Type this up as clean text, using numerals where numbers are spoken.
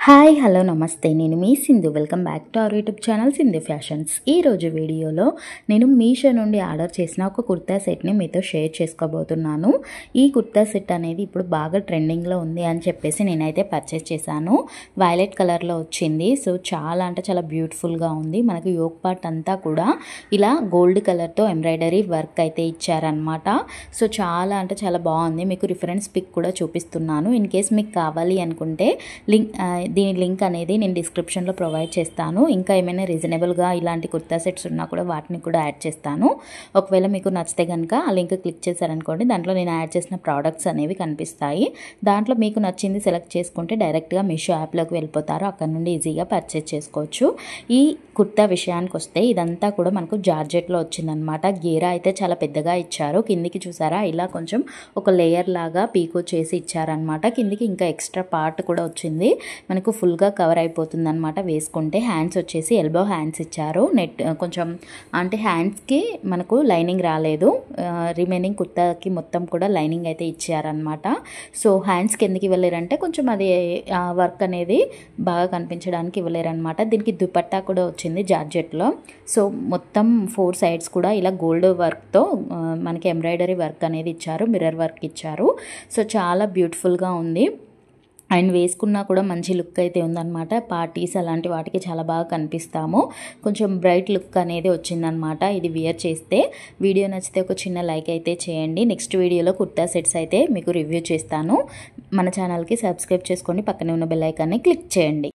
Hi hello నమస్తే, నేను మీ Sindhu. Welcome back to our YouTube channel Sindhu fashions. ఈరోజు వీడియోలో నేను మీషో నుండి ఆర్డర్ చేసిన ఒక కుర్తా సెట్ని మీతో షేర్ చేసుకోబోతున్నాను. ఈ కుర్తా సెట్ అనేది ఇప్పుడు బాగా ట్రెండింగ్లో ఉంది అని చెప్పేసి నేనైతే పర్చేస్ చేశాను. వైలెట్ కలర్లో వచ్చింది. సో చాలా అంటే చాలా బ్యూటిఫుల్గా ఉంది. మనకు యోక్ పార్ట్ అంతా కూడా ఇలా గోల్డ్ కలర్తో ఎంబ్రాయిడరీ వర్క్ అయితే ఇచ్చారనమాట. సో చాలా అంటే చాలా బాగుంది. మీకు రిఫరెన్స్ పిక్ కూడా చూపిస్తున్నాను. ఇన్ కేస్ మీకు కావాలి అనుకుంటే దీని లింక్ అనేది నేను డిస్క్రిప్షన్లో ప్రొవైడ్ చేస్తాను. ఇంకా ఏమైనా రీజనబుల్గా ఇలాంటి కుర్తా సెట్స్ ఉన్నా కూడా వాటిని కూడా యాడ్ చేస్తాను. ఒకవేళ మీకు నచ్చితే కనుక ఆ లింక్ క్లిక్ చేశారనుకోండి, దాంట్లో నేను యాడ్ చేసిన ప్రోడక్ట్స్ అనేవి కనిపిస్తాయి. దాంట్లో మీకు నచ్చింది సెలెక్ట్ చేసుకుంటే డైరెక్ట్గా మీషో యాప్లోకి వెళ్ళిపోతారు. అక్కడ నుండి ఈజీగా పర్చేస్ చేసుకోవచ్చు. ఈ కుర్తా విషయానికి వస్తే ఇదంతా కూడా మనకు జార్జెట్లో వచ్చిందనమాట. గేరా అయితే చాలా పెద్దగా ఇచ్చారు. కిందికి చూసారా, ఇలా కొంచెం ఒక లేయర్ లాగా పీకో చేసి ఇచ్చారనమాట. కిందికి ఇంకా ఎక్స్ట్రా పార్ట్ కూడా వచ్చింది. మనకు ఫుల్గా కవర్ అయిపోతుంది అనమాట వేసుకుంటే. హ్యాండ్స్ వచ్చేసి ఎల్బో హ్యాండ్స్ ఇచ్చారు. నెట్ కొంచెం అంటే హ్యాండ్స్కి మనకు లైనింగ్ రాలేదు. రిమైనింగ్ కుర్తాకి మొత్తం కూడా లైనింగ్ అయితే ఇచ్చారనమాట. సో హ్యాండ్స్కి ఎందుకు ఇవ్వలేరంటే కొంచెం అది వర్క్ అనేది బాగా కనిపించడానికి ఇవ్వలేరనమాట. దీనికి దుపట్టా కూడా వచ్చింది జార్జెట్లో. సో మొత్తం 4 సైడ్స్ కూడా ఇలా గోల్డ్ వర్క్తో మనకి ఎంబ్రాయిడరీ వర్క్ అనేది ఇచ్చారు. మిర్రర్ వర్క్ ఇచ్చారు. సో చాలా బ్యూటిఫుల్గా ఉంది. అండ్ వేసుకున్నా కూడా మంచి లుక్ అయితే ఉందన్నమాట. పార్టీస్ అలాంటి వాటికి చాలా బాగా కనిపిస్తాము. కొంచెం బ్రైట్ లుక్ అనేది వచ్చిందనమాట ఇది వియర్ చేస్తే. వీడియో నచ్చితే ఒక చిన్న లైక్ అయితే చేయండి. నెక్స్ట్ వీడియోలో కుర్తా సెట్స్ అయితే మీకు రివ్యూ చేస్తాను. మన ఛానల్కి సబ్స్క్రైబ్ చేసుకోండి. పక్కనే ఉన్న బెల్ ఐకాన్ని క్లిక్ చేయండి.